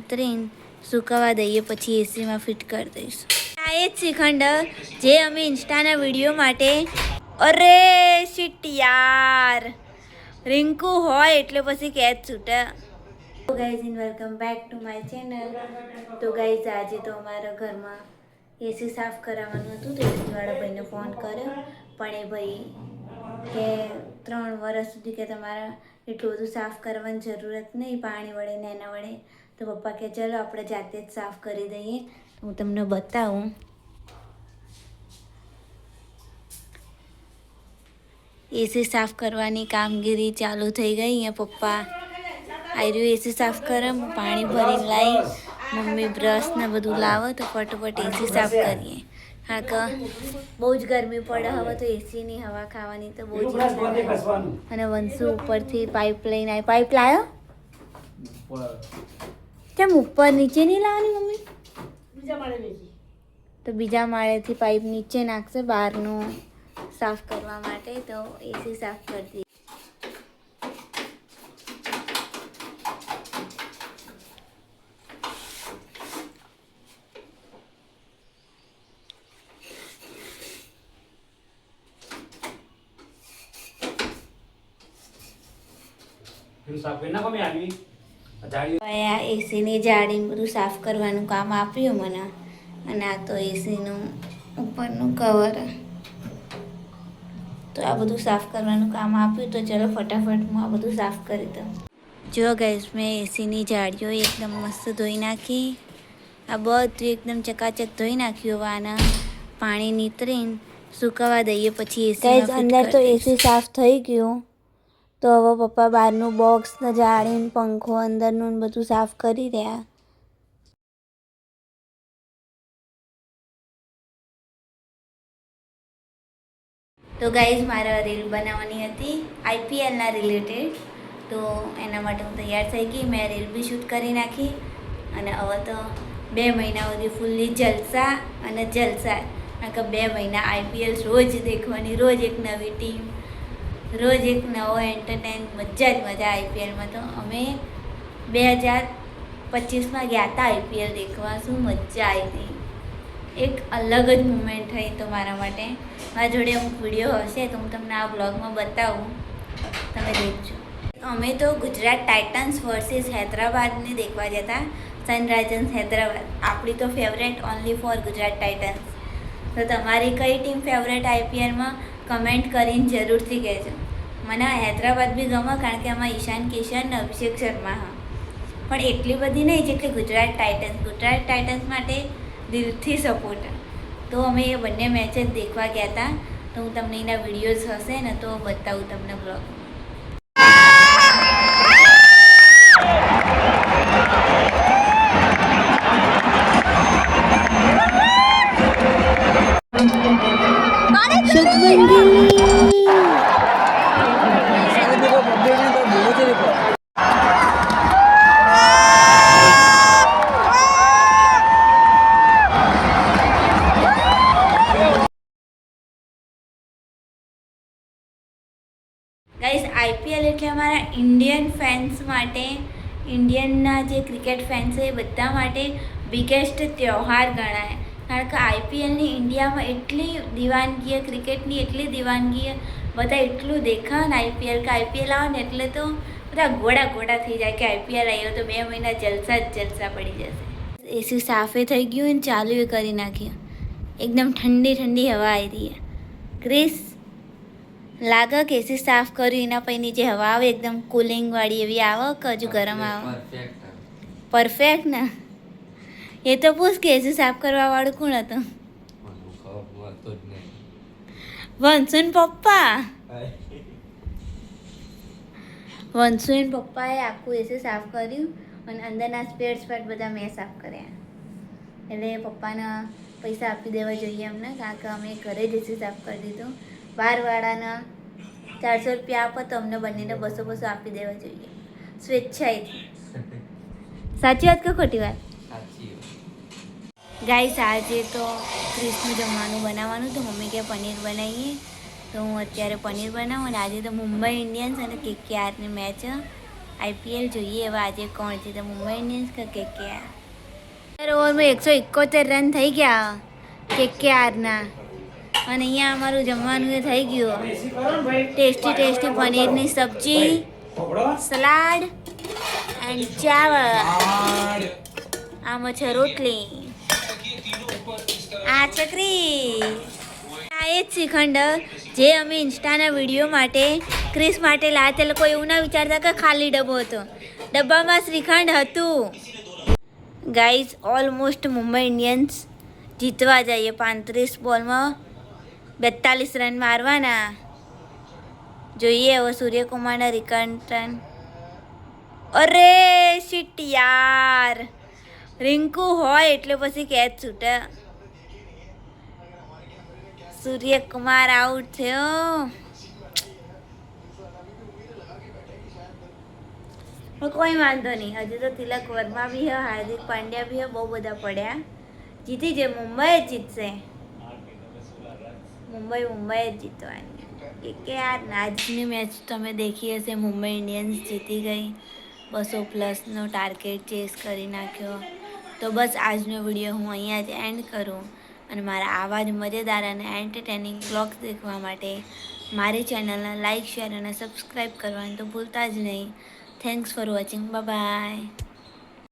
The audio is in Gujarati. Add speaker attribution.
Speaker 1: નીતરીને સુકાવા દઈએ, પછી એસીમાં ફિટ કરી દઈશું. આ એ જ શ્રીખંડ જે અમે ઇન્સ્ટાના વિડીયો માટે, અરે શિટ યાર, રિંકુ હોય એટલે પછી કેચ છૂટે. તો guys in welcome back to my channel. તો ગાઈઝ આજે તો અમારા ઘરમાં એસી સાફ કરાવવાનું હતું, તો એસીવાળા ભાઈને ફોન કર્યો, પણ એ ભાઈ કે 3 વર્ષ સુધી કે તમારા એટલું બધું સાફ કરવાની જરૂરત નહીં પાણી વડે ને એના વડે. તો પપ્પા કે ચલો આપણે જાતે જ સાફ કરી દઈએ. હું તમને બતાવું. એસી સાફ કરવાની કામગીરી ચાલુ થઈ ગઈ. અહીંયા પપ્પા આયરું એસી સાફ કરે, પાણી ભરીને લાવી, મમ્મી બ્રશ ને બધું લાવો તો ફટોફટ એસી સાફ કરીએ. હા કે બહુ જ ગરમી પડે હવે, તો એસીની હવા ખાવાની તો બહુ જ ઈચ્છા થાય. અને વંશુ ઉપરથી પાઇપ લઈને આવી. પાઇપ લાવ્યો? કેમ ઉપર નીચે નહીં લાવવાની મમ્મી? તો બીજા માળેથી પાઇપ નીચે નાખશે બહારનું સાફ કરવા માટે. તો એસી સાફ કરી દઈએ. એસીની જાળીને બધું સાફ કરવાનું કામ આપ્યું મને. અને આ તો એસીનું ઉપરનું કવર. તો આ બધું સાફ કરવાનું કામ આપ્યું. તો ચલો ફટાફટ હું આ બધું સાફ કરી દઉં. જો ગાઈસ મેં એસીની જાળીઓ એકદમ મસ્ત ધોઈ નાખી. આ બધું એકદમ ચકાચક ધોઈ નાખ્યું. હવે આના પાણી નીતરીને સુકાવા દઈએ, પછી એસી અંદર તો એસી સાફ થઈ ગયું. તો હવે પપ્પા બહારનું બોક્સ ને જાળીને પંખો અંદરનું બધું સાફ કરી રહ્યા. તો ગાઈઝ મારે રીલ બનાવવાની હતી આઈપીએલના રિલેટેડ. તો એના માટે હું તૈયાર થઈ ગઈ. મેં રીલ બી શૂટ કરી નાખી. અને હવે તો 2 મહિના સુધી ફૂલ્લી જલસા અને જલસા. કારણ કે 2 મહિના આઈપીએલ રોજ દેખવાની, રોજ એક નવી ટીમ, રોજ એક નવો એન્ટરટેન, મજા જ મજા. આઈપીએલમાં તો અમે 2025માં ગયા હતા આઈપીએલ દેખવા. શું મજા આવી હતી, એક અલગ જ મુમેન્ટ થઈ તો મારા માટે. મારા જોડે અમુક વિડીયો હશે તો હું તમને આ બ્લોગમાં બતાવું, તમે દેખજો. અમે તો ગુજરાત ટાઇટન્સ વર્સિસ હૈદરાબાદને દેખવા જતા, સનરાઇઝર્સ હૈદરાબાદ. આપણી તો favourite only for Gujarat Titans. તો તમારી કઈ ટીમ ફેવરેટ આઈપીએલમાં કમેન્ટ કરીને જરૂરથી કહેજો. મને હૈદરાબાદ બી ગમે, કારણ કે આમાં ઈશાન કિશન ને અભિષેક શર્મા. હા, પણ એટલી બધી નહીં જેટલી ગુજરાત ટાઇટન્સ. ગુજરાત ટાઇટન્સ માટે દિલથી સપોર્ટ. તો અમે એ બંને મેચ જ દેખવા ગયા હતા. તો હું તમને એના વિડીયોઝ હશે ને તો બતાવું તમને બ્લોગમાં. ગાઈઝ આઈપીએલ એટલે અમારા ઇન્ડિયન ફેન્સ માટે, ઇન્ડિયનના જે ક્રિકેટ ફેન્સ છે એ બધા માટે બિગેસ્ટ તહેવાર ગણાય. કારણ કે આઈપીએલની ઇન્ડિયામાં એટલી દીવાનગી, ક્રિકેટની એટલી દીવાનગી, બધા એટલું દેખા ને આઈપીએલ. કે આઈપીએલ આવે ને એટલે તો બધા ઘોડા ઘોડા થઈ જાય કે આઈપીએલ આવ્યો તો 2 મહિના જલસા જ જલસા પડી જશે. એસી સાફે થઈ ગયું ને ચાલુ એ કરી નાખ્યું. એકદમ ઠંડી ઠંડી હવા આવી રહી છે. ક્રિસ લાગે કે એસી સાફ કર્યું એના પછી જે હવા આવે એકદમ કુલિંગવાળી એવી આવે કે હજુ ગરમ આવે? પરફેક્ટ ને. એ તો પૂછ કે એસી સાફ કરવા વાળું કોણ હતું? વંશુન પપ્પા. વંશુન પપ્પાએ આખું એસી સાફ કર્યું અને અંદરના સ્પેર બધા મેં સાફ કર્યા. એટલે પપ્પાને પૈસા આપી દેવા જોઈએ અમને, કારણ કે અમે ઘરે જ એસી સાફ કરી દીધું. બહારવાળાના 400 રૂપિયા આપો તો અમને બંનેને 200 આપી દેવા જોઈએ સ્વેચ્છાએથી. સાચી વાત કે ખોટી વાત? ગાઈસ આજે તો ક્રિસનું જમવાનું બનાવવાનું તો મમ્મી કે પનીર બનાવીએ. તો હું અત્યારે પનીર બનાવું. અને આજે તો મુંબઈ ઇન્ડિયન્સ અને કેકેઆરની મેચ. આઈપીએલ જોઈએ હવે આજે કોણ છે, તો મુંબઈ ઇન્ડિયન્સ કે કેકેઆર. ઓવરમાં 171 રન થઈ ગયા કેકેઆરના. અને અહીંયા અમારું જમવાનું એ થઈ ગયું, ટેસ્ટી પનીરની સબ્જી, સલાડ એન્ડ ચાવલ. આમાં છે રોટલી, આ ચકરી, આ એ જ શ્રીખંડ જે અમે ઇન્સ્ટાના વિડીયો માટે ક્રિસ માટે લાવ્યા. તે લોકો એવું ના વિચારતા કે ખાલી ડબ્બો હતો, ડબ્બામાં શ્રીખંડ હતું. ગાઈઝ ઓલમોસ્ટ મુંબઈ ઇન્ડિયન્સ જીતવા જઈએ. 35 બોલમાં 42 રન મારવાના. જોઈએ હવે સૂર્યકુમારના રિકન્ટન. અરે શિટ યાર, રિંકુ હોય એટલે પછી કેચ છૂટે. સૂર્યકુમાર આઉટ થયો. કોઈ વાંધો નહીં, હજુ તો તિલક વર્મા બી હે, હાર્દિક પાંડ્યા બી હે, બહુ બધા પડ્યા. જીતી જે મુંબઈ જ જીતશે, મુંબઈ જ જીતવાની. કે યાર આજની મેચ તમે દેખી હશે, મુંબઈ ઇન્ડિયન્સ જીતી ગઈ, 200+ ટાર્ગેટ ચેસ કરી નાખ્યો. તો બસ આજનો વિડીયો હું અહીંયા જ એન્ડ કરું. અને મારા આવા જ મજેદાર અને એન્ટરટેનિંગ બ્લોગ્સ દેખવા માટે મારી ચેનલને લાઇક, શેર અને સબસ્ક્રાઈબ કરવાનું તો ભૂલતા જ નહીં. Thanks for watching. બાય.